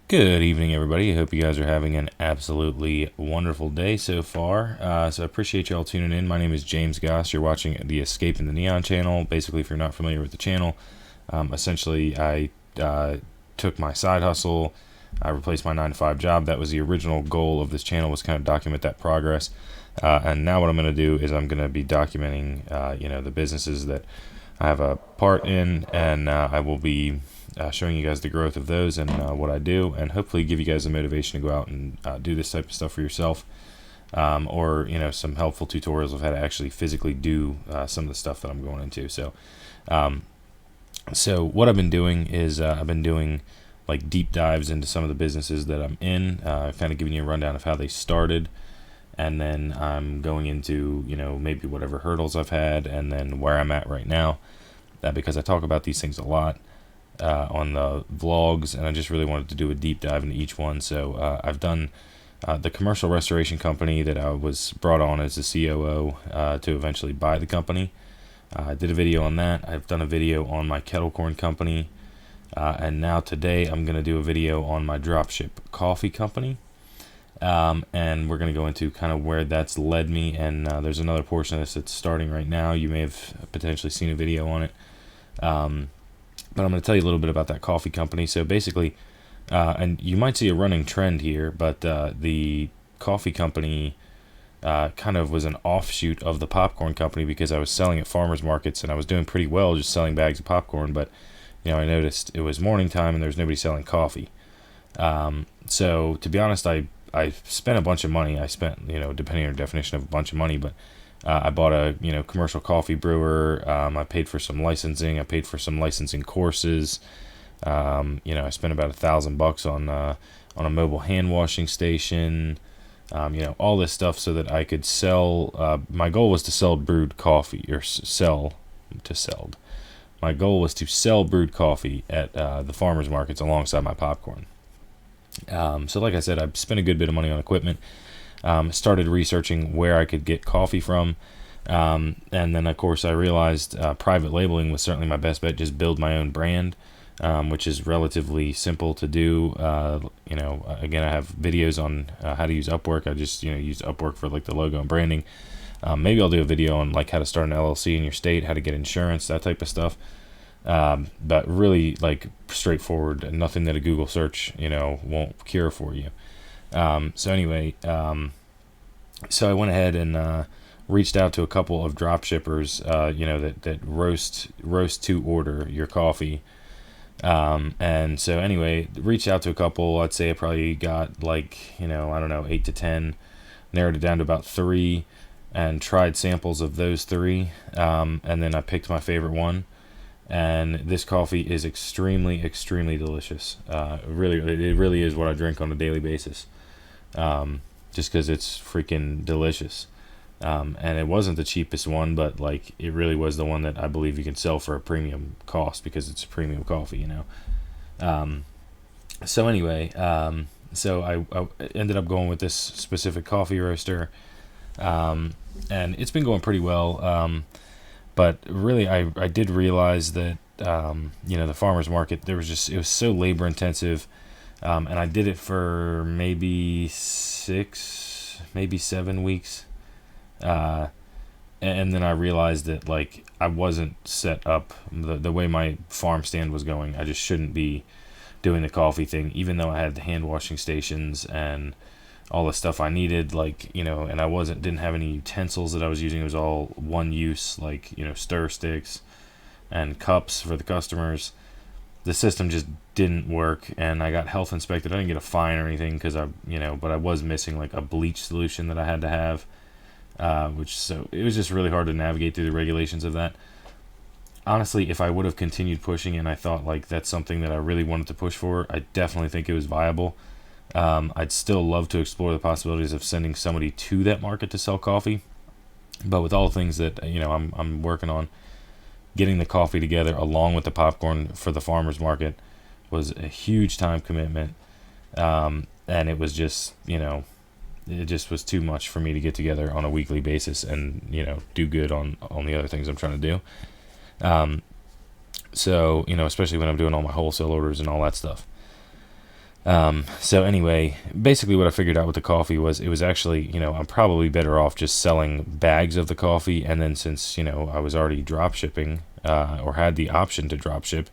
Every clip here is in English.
Good evening, everybody. I hope you guys are having an absolutely wonderful day so far. So I appreciate you all tuning in. My name is James Goss. You're watching the Escape in the Neon channel. Basically, if you're not familiar with the channel, essentially I took my side hustle. I replaced my 9-to-5 job. That was the original goal of this channel, was kind of document that progress. And now what I'm going to do is I'm going to be documenting, the businesses that I have a part in, and I will be showing you guys the growth of those and what I do, and hopefully give you guys the motivation to go out and do this type of stuff for yourself, or some helpful tutorials of how to actually physically do some of the stuff that I'm going into. So what I've been doing is I've been doing like deep dives into some of the businesses that I'm in, kind of giving you a rundown of how they started, and then I'm going into maybe whatever hurdles I've had, and then where I'm at right now, because I talk about these things a lot on the vlogs, and I just really wanted to do a deep dive into each one. So I've done the commercial restoration company that I was brought on as the COO to eventually buy the company. I did a video on that. I've done a video on my kettle corn company, and now today I'm going to do a video on my dropship coffee company. And we're going to go into kind of where that's led me, and there's another portion of this that's starting right now. You may have potentially seen a video on it, but I'm going to tell you a little bit about that coffee company. So basically, and you might see a running trend here, but the coffee company kind of was an offshoot of the popcorn company, because I was selling at farmers markets and I was doing pretty well just selling bags of popcorn, but I noticed it was morning time and there was nobody selling coffee. So to be honest, I spent a bunch of money. I spent, depending on your definition of a bunch of money, but I bought a, commercial coffee brewer. I paid for some licensing. I paid for some licensing courses. I spent about $1,000 on a mobile hand washing station. All this stuff so that I could sell. My goal was to sell brewed coffee, or sell to sell. My goal was to sell brewed coffee at the farmers markets alongside my popcorn. So like I said, I spent a good bit of money on equipment, started researching where I could get coffee from, and then of course I realized private labeling was certainly my best bet. Just build my own brand, which is relatively simple to do. Again, I have videos on how to use Upwork. I just use Upwork for like the logo and branding. Maybe I'll do a video on like how to start an LLC in your state, how to get insurance, that type of stuff. But really like straightforward, and nothing that a Google search won't cure for you. So I went ahead and reached out to a couple of drop shippers that roast to order your coffee. And so anyway, reached out to a couple. I'd say I probably got like I don't know, 8 to 10, narrowed it down to about 3, and tried samples of those 3, and then I picked my favorite one. And this coffee is extremely, extremely delicious. It really is what I drink on a daily basis, just because it's freaking delicious. And it wasn't the cheapest one, but like it really was the one that I believe you can sell for a premium cost, because it's a premium coffee, So anyway, so I ended up going with this specific coffee roaster, and it's been going pretty well. But really, I did realize that, the farmer's market, it was so labor intensive. And I did it for maybe 6, maybe 7 weeks. And then I realized that like I wasn't set up the way my farm stand was going. I just shouldn't be doing the coffee thing, even though I had the hand washing stations and all the stuff I needed, and I didn't have any utensils that I was using. It was all one use, like, stir sticks and cups for the customers. The system just didn't work, and I got health inspected. I didn't get a fine or anything, because but I was missing like a bleach solution that I had to have, so it was just really hard to navigate through the regulations of that. Honestly, if I would have continued pushing, and I thought like that's something that I really wanted to push for, I definitely think it was viable. I'd still love to explore the possibilities of sending somebody to that market to sell coffee, but with all the things that I'm working on, getting the coffee together along with the popcorn for the farmers market was a huge time commitment, and it was just it just was too much for me to get together on a weekly basis and do good on the other things I'm trying to do. So especially when I'm doing all my wholesale orders and all that stuff. So anyway, basically what I figured out with the coffee was it was actually, I'm probably better off just selling bags of the coffee. And then since, I was already drop shipping, or had the option to drop ship,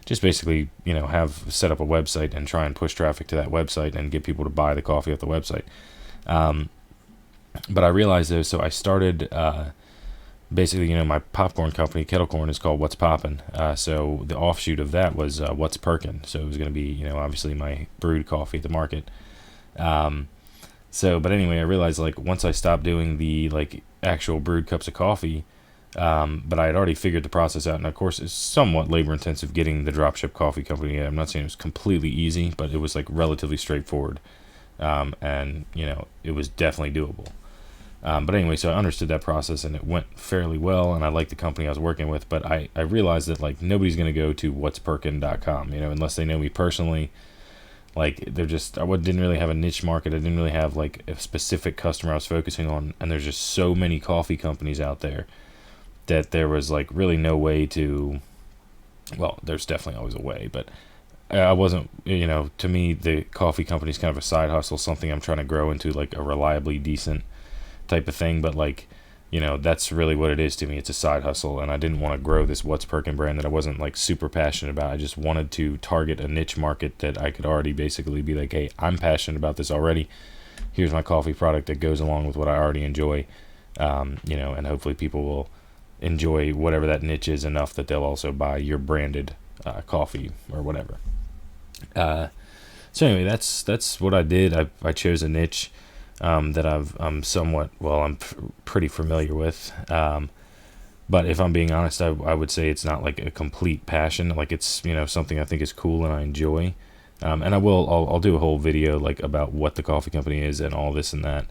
just basically, have set up a website and try and push traffic to that website and get people to buy the coffee off the website. But I realized though, so I started, basically, my popcorn company, Kettle Corn, is called What's Poppin'. So the offshoot of that was What's Perkin'. So it was going to be, obviously my brewed coffee at the market. But anyway, I realized like once I stopped doing the like actual brewed cups of coffee, but I had already figured the process out. And of course, it's somewhat labor intensive getting the dropship coffee company. I'm not saying it was completely easy, but it was like relatively straightforward. And it was definitely doable. But anyway, so I understood that process and it went fairly well, and I liked the company I was working with. But I realized that like nobody's going to go to what'sperkin.com, unless they know me personally. Like I didn't really have a niche market. I didn't really have like a specific customer I was focusing on. And there's just so many coffee companies out there that there was like really no way to, well, there's definitely always a way, but I wasn't, to me, the coffee company is kind of a side hustle, something I'm trying to grow into like a reliably decent type of thing. But like, that's really what it is to me. It's a side hustle, and I didn't want to grow this What's Perkin brand that I wasn't like super passionate about. I just wanted to target a niche market that I could already basically be like, hey, I'm passionate about this already. Here's my coffee product that goes along with what I already enjoy, and hopefully people will enjoy whatever that niche is enough that they'll also buy your branded coffee or whatever. So anyway, that's what I did. I chose a niche that I'm somewhat, I'm pretty familiar with. But if I'm being honest, I would say it's not like a complete passion. Like it's, something I think is cool and I enjoy. And I'll do a whole video like about what the coffee company is and all this and that.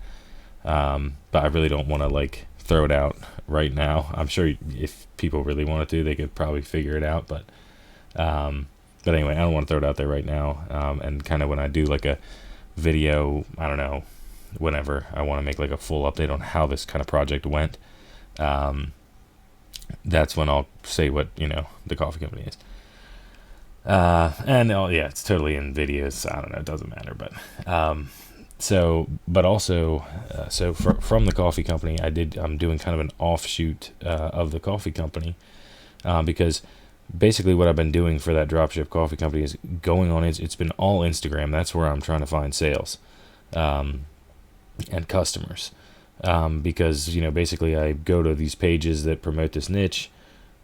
But I really don't want to like throw it out right now. I'm sure if people really wanted to, they could probably figure it out. But anyway, I don't want to throw it out there right now. And kind of when I do like a video, I don't know, whenever I want to make like a full update on how this kind of project went, that's when I'll say what, the coffee company is. It's totally in videos. I don't know, it doesn't matter. But from the coffee company, I'm doing kind of an offshoot of the coffee company, because basically what I've been doing for that dropship coffee company is going on, it's been all Instagram. That's where I'm trying to find sales and customers, because basically I go to these pages that promote this niche,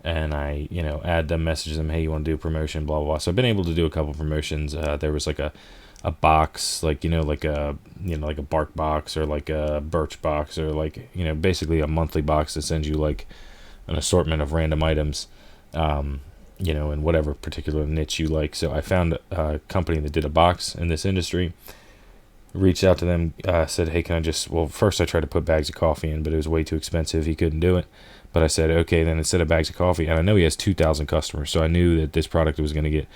and I add them, message them, hey, you want to do a promotion, blah blah blah. So I've been able to do a couple promotions. There was like a box, like like a bark box or like a birch box, or like basically a monthly box that sends you like an assortment of random items, in whatever particular niche you like. So I found a company that did a box in this industry, reached out to them, said, hey, can I first I tried to put bags of coffee in, but it was way too expensive. He couldn't do it. But I said, okay, then instead of bags of coffee, and I know he has 2,000 customers, so I knew that this product was going to get,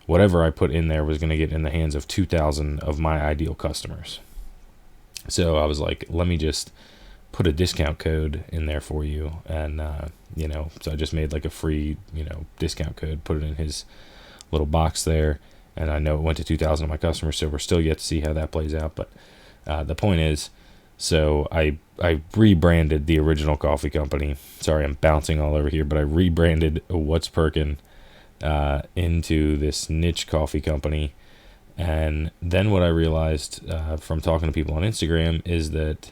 whatever I put in there was going to get in the hands of 2,000 of my ideal customers. So I was like, let me just put a discount code in there for you. And, so I just made like a free, discount code, put it in his little box there. And I know it went to 2,000 of my customers, so we're still yet to see how that plays out. But the point is, so I rebranded the original coffee company. Sorry, I'm bouncing all over here, but I rebranded What's Perkin into this niche coffee company. And then what I realized from talking to people on Instagram is that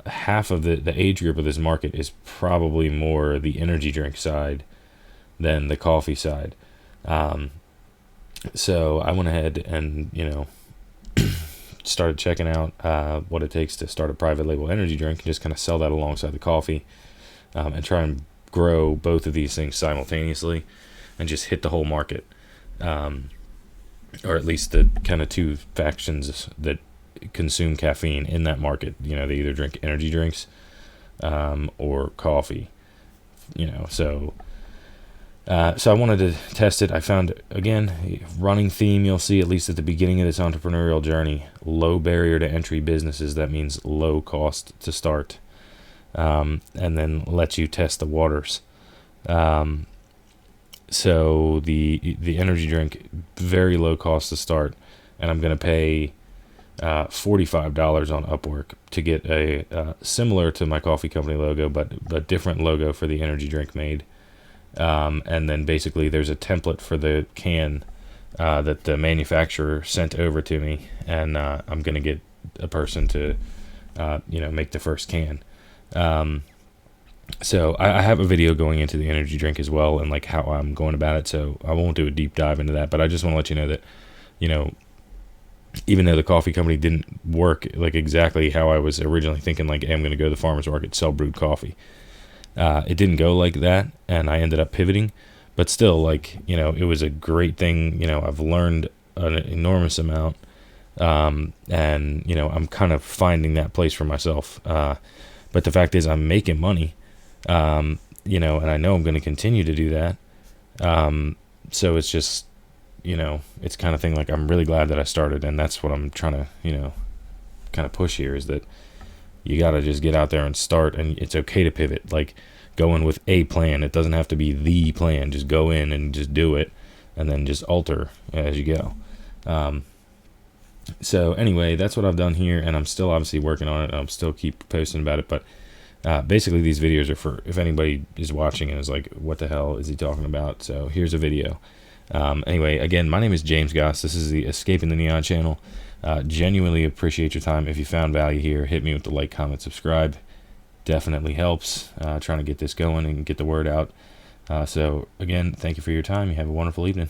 half of the age group of this market is probably more the energy drink side than the coffee side. So I went ahead and, started checking out what it takes to start a private label energy drink and just kind of sell that alongside the coffee, and try and grow both of these things simultaneously and just hit the whole market, or at least the kind of two factions that consume caffeine in that market. They either drink energy drinks or coffee, so I wanted to test it. I found, again, a running theme you'll see at least at the beginning of this entrepreneurial journey: low barrier to entry businesses. That means low cost to start, and then let you test the waters. So the energy drink, very low cost to start. and I'm going to pay $45 on Upwork to get a similar to my coffee company logo, but different logo for the energy drink made. And then basically there's a template for the can that the manufacturer sent over to me, and I'm going to get a person to make the first can. So I have a video going into the energy drink as well, and like how I'm going about it, so I won't do a deep dive into that, but I just want to let you know that, even though the coffee company didn't work like exactly how I was originally thinking, like, hey, I'm going to go to the farmer's market, sell brewed coffee. It didn't go like that, and I ended up pivoting. But still, like, it was a great thing. I've learned an enormous amount, and I'm kind of finding that place for myself. But the fact is, I'm making money, and I know I'm going to continue to do that. So it's just, it's kind of thing like I'm really glad that I started, and that's what I'm trying to, kind of push here, is that you got to just get out there and start, and it's okay to pivot. Like, go in with a plan. It doesn't have to be the plan. Just go in and just do it, and then just alter as you go. So anyway, that's what I've done here, and I'm still obviously working on it. I'm still keep posting about it, but basically these videos are for if anybody is watching and is like, what the hell is he talking about? So here's a video. Anyway, again, my name is James Goss. This is the Escaping the Neon channel. Genuinely appreciate your time. If you found value here, hit me with the like, comment, subscribe. Definitely helps trying to get this going and get the word out. So again, thank you for your time. You have a wonderful evening.